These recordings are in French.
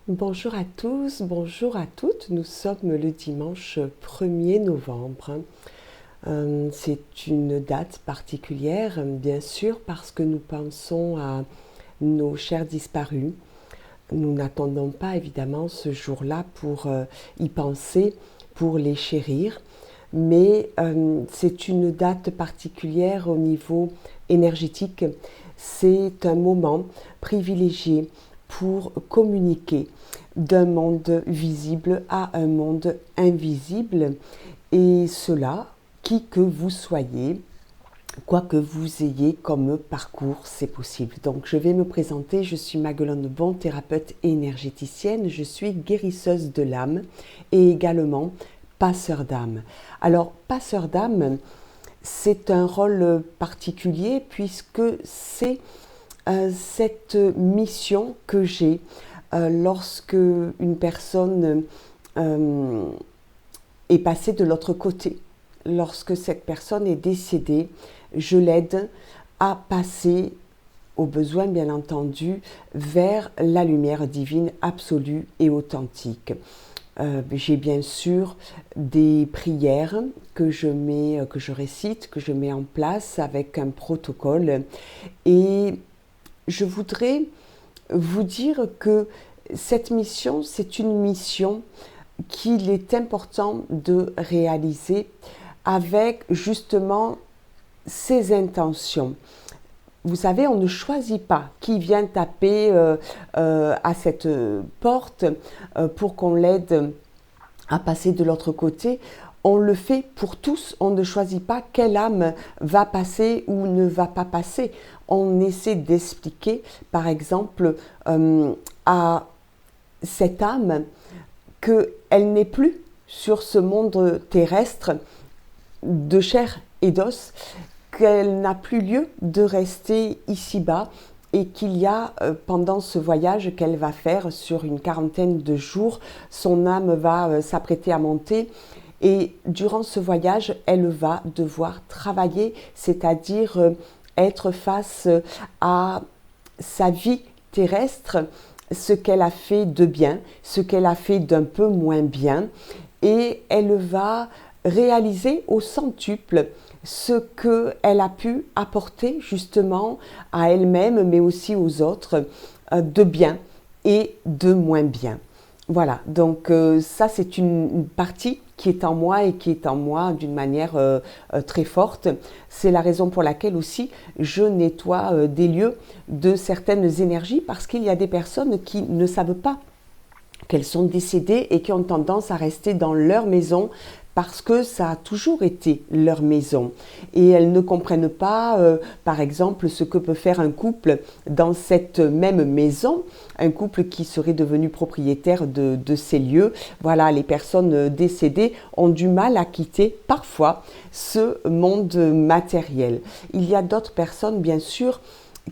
Bonjour à tous, bonjour à toutes. Nous sommes le dimanche 1er novembre. C'est une date particulière, bien sûr, parce que nous pensons à nos chers disparus. Nous n'attendons pas évidemment ce jour-là pour y penser, pour les chérir, mais c'est une date particulière au niveau énergétique. C'est un moment privilégié pour communiquer d'un monde visible à un monde invisible, et cela, qui que vous soyez, quoi que vous ayez comme parcours, c'est possible. Donc je vais me présenter, je suis Maguelonne Bon, thérapeute et énergéticienne, je suis guérisseuse de l'âme et également passeur d'âme. Alors passeur d'âme, c'est un rôle particulier puisque c'est cette mission que j'ai lorsque une personne est passée de l'autre côté. Lorsque cette personne est décédée, je l'aide à passer, au besoin bien entendu, vers la lumière divine absolue et authentique. J'ai bien sûr des prières que je récite, que je mets en place avec un protocole, et je voudrais vous dire que cette mission, c'est une mission qu'il est important de réaliser avec justement ses intentions. Vous savez, on ne choisit pas qui vient taper à cette porte pour qu'on l'aide à passer de l'autre côté. On le fait pour tous, on ne choisit pas quelle âme va passer ou ne va pas passer. On essaie d'expliquer, par exemple, à cette âme qu'elle n'est plus sur ce monde terrestre de chair et d'os, qu'elle n'a plus lieu de rester ici-bas, et qu'il y a pendant ce voyage qu'elle va faire sur une quarantaine de jours, son âme va s'apprêter à monter. Et durant ce voyage, elle va devoir travailler, c'est-à-dire être face à sa vie terrestre, ce qu'elle a fait de bien, ce qu'elle a fait d'un peu moins bien, et elle va réaliser au centuple ce qu'elle a pu apporter justement à elle-même, mais aussi aux autres, de bien et de moins bien. Voilà, donc ça c'est une partie qui est en moi et qui est en moi d'une manière très forte. C'est la raison pour laquelle aussi je nettoie des lieux de certaines énergies, parce qu'il y a des personnes qui ne savent pas qu'elles sont décédées et qui ont tendance à rester dans leur maison parce que ça a toujours été leur maison. Et elles ne comprennent pas, par exemple, ce que peut faire un couple dans cette même maison, un couple qui serait devenu propriétaire de ces lieux. Voilà, les personnes décédées ont du mal à quitter parfois ce monde matériel. Il y a d'autres personnes, bien sûr,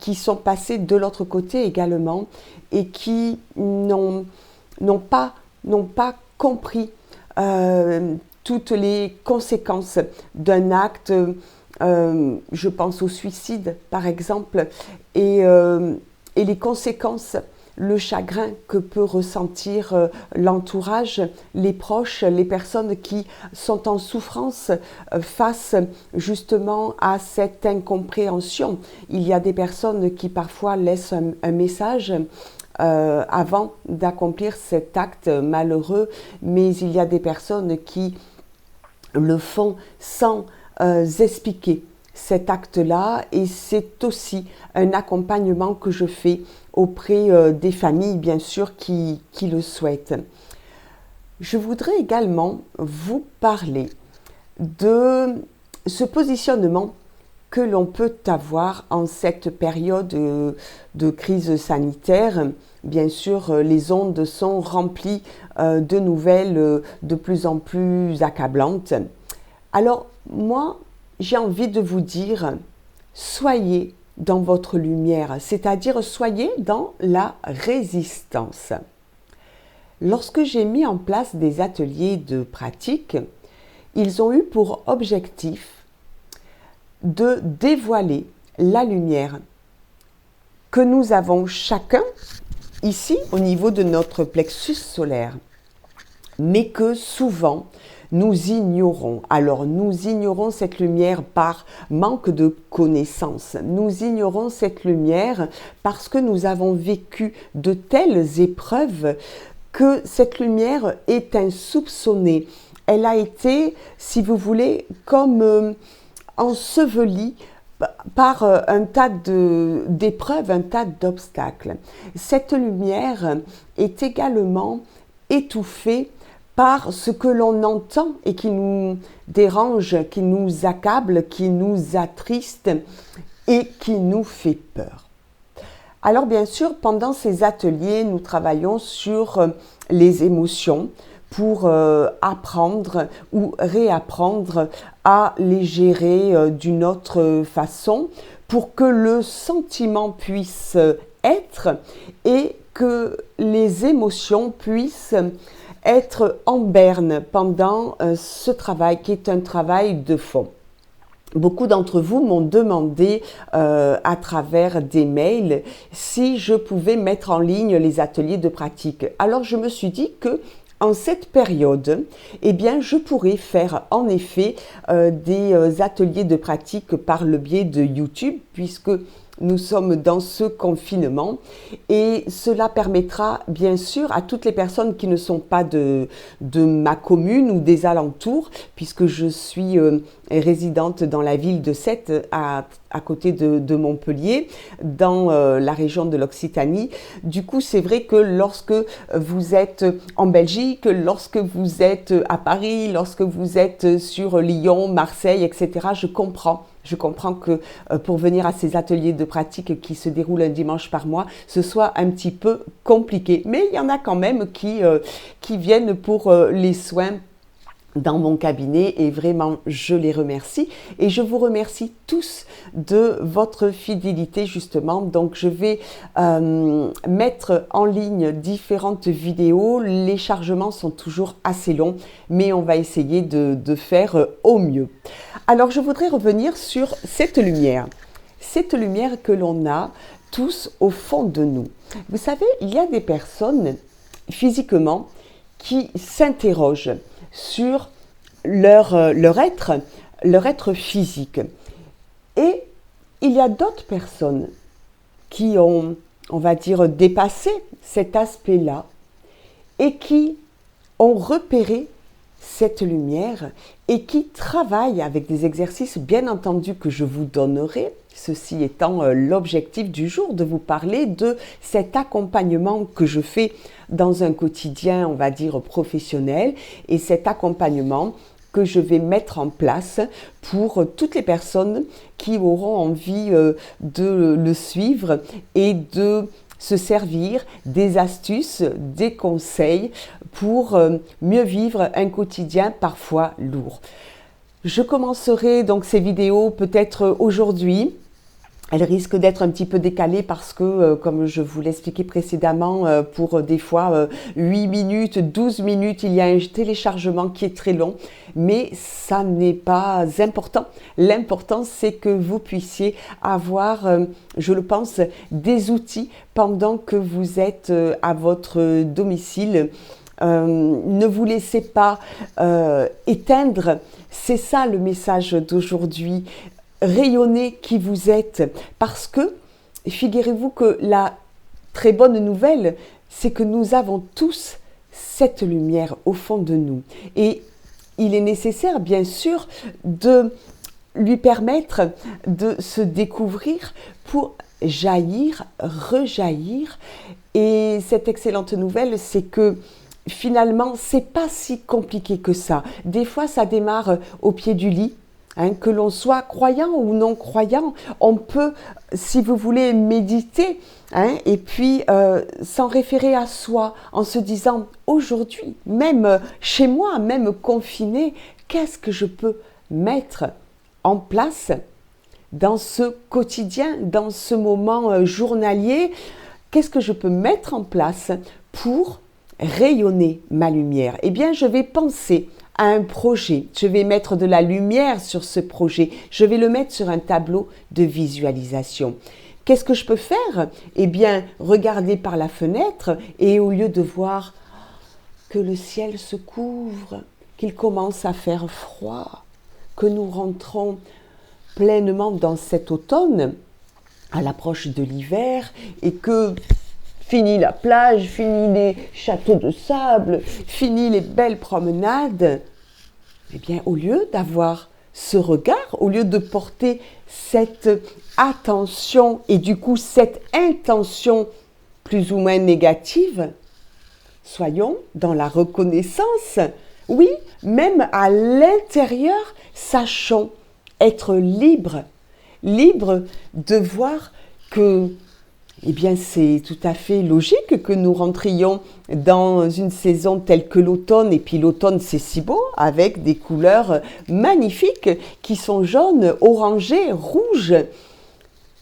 qui sont passées de l'autre côté également et qui n'ont pas compris toutes les conséquences d'un acte. Je pense au suicide, par exemple, et les conséquences, le chagrin que peut ressentir l'entourage, les proches, les personnes qui sont en souffrance face justement à cette incompréhension. Il y a des personnes qui parfois laissent un message avant d'accomplir cet acte malheureux, mais il y a des personnes qui le font sans expliquer cet acte-là, et c'est aussi un accompagnement que je fais auprès des familles, bien sûr, qui le souhaitent. Je voudrais également vous parler de ce positionnement que l'on peut avoir en cette période de crise sanitaire. Bien sûr, les ondes sont remplies de nouvelles de plus en plus accablantes. Alors, moi, j'ai envie de vous dire, soyez dans votre lumière, c'est-à-dire soyez dans la résistance. Lorsque j'ai mis en place des ateliers de pratique, ils ont eu pour objectif de dévoiler la lumière que nous avons chacun ici au niveau de notre plexus solaire, mais que souvent nous ignorons. Alors nous ignorons cette lumière par manque de connaissances. Nous ignorons cette lumière parce que nous avons vécu de telles épreuves que cette lumière est insoupçonnée. Elle a été, si vous voulez, comme ensevelie par un tas d'épreuves, un tas d'obstacles. Cette lumière est également étouffée par ce que l'on entend et qui nous dérange, qui nous accable, qui nous attriste et qui nous fait peur. Alors bien sûr, pendant ces ateliers, nous travaillons sur les émotions pour apprendre ou réapprendre à les gérer d'une autre façon pour que le sentiment puisse être et que les émotions puissent être en berne pendant ce travail qui est un travail de fond. Beaucoup d'entre vous m'ont demandé à travers des mails si je pouvais mettre en ligne les ateliers de pratique. Alors je me suis dit que en cette période, eh bien, je pourrais faire en effet des ateliers de pratique par le biais de YouTube puisque nous sommes dans ce confinement et cela permettra bien sûr à toutes les personnes qui ne sont pas de ma commune ou des alentours, puisque je suis résidente dans la ville de Sète à côté de Montpellier, dans la région de l'Occitanie. Du coup, c'est vrai que lorsque vous êtes en Belgique, lorsque vous êtes à Paris, lorsque vous êtes sur Lyon, Marseille, etc., je comprends que pour venir à ces ateliers de pratique qui se déroulent un dimanche par mois, ce soit un petit peu compliqué. Mais il y en a quand même qui viennent pour les soins dans mon cabinet et vraiment je les remercie et je vous remercie tous de votre fidélité justement. Donc je vais mettre en ligne différentes vidéos. Les chargements sont toujours assez longs mais on va essayer de faire au mieux. Alors je voudrais revenir sur cette lumière que l'on a tous au fond de nous. Vous savez, il y a des personnes physiquement qui s'interrogent sur leur être physique. Et il y a d'autres personnes qui ont, on va dire, dépassé cet aspect-là et qui ont repéré cette lumière et qui travaillent avec des exercices bien entendu que je vous donnerai, ceci étant l'objectif du jour, de vous parler de cet accompagnement que je fais dans un quotidien, on va dire, professionnel et cet accompagnement que je vais mettre en place pour toutes les personnes qui auront envie de le suivre et de se servir des astuces, des conseils pour mieux vivre un quotidien parfois lourd. Je commencerai donc ces vidéos peut-être aujourd'hui. Elles risquent d'être un petit peu décalées parce que, comme je vous l'expliquais précédemment, pour des fois 8 minutes, 12 minutes, il y a un téléchargement qui est très long, mais ça n'est pas important. L'important, c'est que vous puissiez avoir, je le pense, des outils pendant que vous êtes à votre domicile. Ne vous laissez pas éteindre, c'est ça le message d'aujourd'hui. Rayonnez qui vous êtes, parce que figurez-vous que la très bonne nouvelle, c'est que nous avons tous cette lumière au fond de nous et il est nécessaire bien sûr de lui permettre de se découvrir pour jaillir, rejaillir. Et cette excellente nouvelle, c'est que finalement c'est pas si compliqué que ça. Des fois ça démarre au pied du lit. Que l'on soit croyant ou non croyant, on peut, si vous voulez, méditer et puis s'en référer à soi en se disant aujourd'hui, même chez moi, même confiné, qu'est-ce que je peux mettre en place dans ce quotidien, dans ce moment journalier, qu'est-ce que je peux mettre en place pour rayonner ma lumière? Eh bien, je vais penser à un projet, je vais mettre de la lumière sur ce projet, je vais le mettre sur un tableau de visualisation. qu'est-ce que je peux faire? Eh bien, regarder par la fenêtre et au lieu de voir que le ciel se couvre, qu'il commence à faire froid, que nous rentrons pleinement dans cet automne, à l'approche de l'hiver, et que fini la plage, fini les châteaux de sable, fini les belles promenades, eh bien, au lieu d'avoir ce regard, au lieu de porter cette attention et du coup cette intention plus ou moins négative, soyons dans la reconnaissance. Oui, même à l'intérieur, sachons être libres, libres de voir que, eh bien, c'est tout à fait logique que nous rentrions dans une saison telle que l'automne. Et puis l'automne, c'est si beau, avec des couleurs magnifiques qui sont jaunes, orangées, rouges,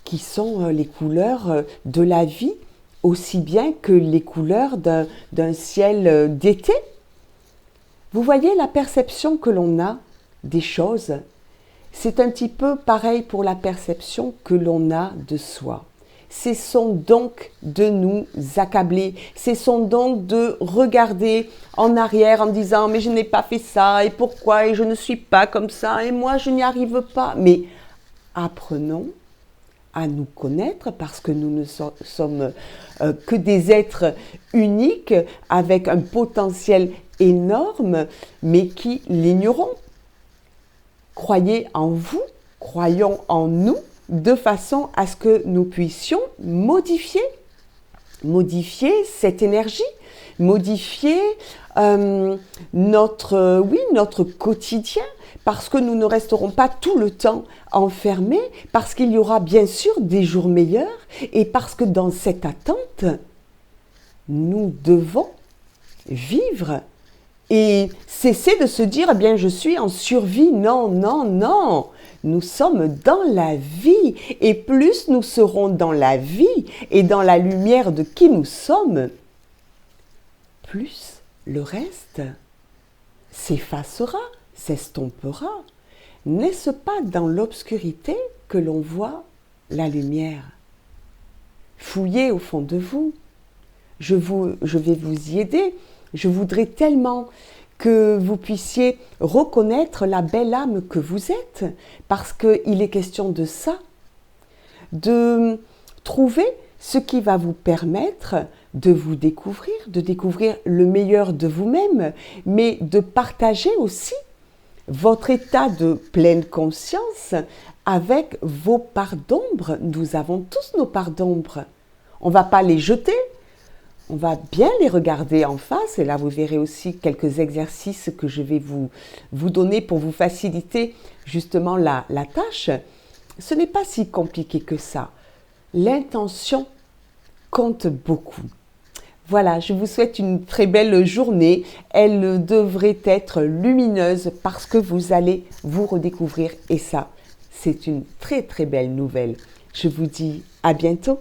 qui sont les couleurs de la vie, aussi bien que les couleurs d'un ciel d'été. Vous voyez la perception que l'on a des choses. C'est un petit peu pareil pour la perception que l'on a de soi. Cessons donc de nous accabler, cessons donc de regarder en arrière en disant « mais je n'ai pas fait ça, et pourquoi, et je ne suis pas comme ça, et moi je n'y arrive pas ». Mais apprenons à nous connaître parce que nous ne sommes que des êtres uniques avec un potentiel énorme, mais qui l'ignorons. Croyez en vous, croyons en nous, de façon à ce que nous puissions modifier cette énergie, modifier notre quotidien, parce que nous ne resterons pas tout le temps enfermés, parce qu'il y aura bien sûr des jours meilleurs, et parce que dans cette attente, nous devons vivre et cesser de se dire, eh bien, je suis en survie. Non, non, non. Nous sommes dans la vie. Et plus nous serons dans la vie et dans la lumière de qui nous sommes, plus le reste s'effacera, s'estompera. N'est-ce pas dans l'obscurité que l'on voit la lumière? Fouillez au fond de vous. Je vais vous y aider. Je voudrais tellement que vous puissiez reconnaître la belle âme que vous êtes, parce qu'il est question de ça, de trouver ce qui va vous permettre de vous découvrir, de découvrir le meilleur de vous-même, mais de partager aussi votre état de pleine conscience avec vos parts d'ombre. Nous avons tous nos parts d'ombre. On ne va pas les jeter. On va bien les regarder en face et là vous verrez aussi quelques exercices que je vais vous donner pour vous faciliter justement la tâche. Ce n'est pas si compliqué que ça. L'intention compte beaucoup. Voilà, je vous souhaite une très belle journée. Elle devrait être lumineuse parce que vous allez vous redécouvrir et ça, c'est une très très belle nouvelle. Je vous dis à bientôt.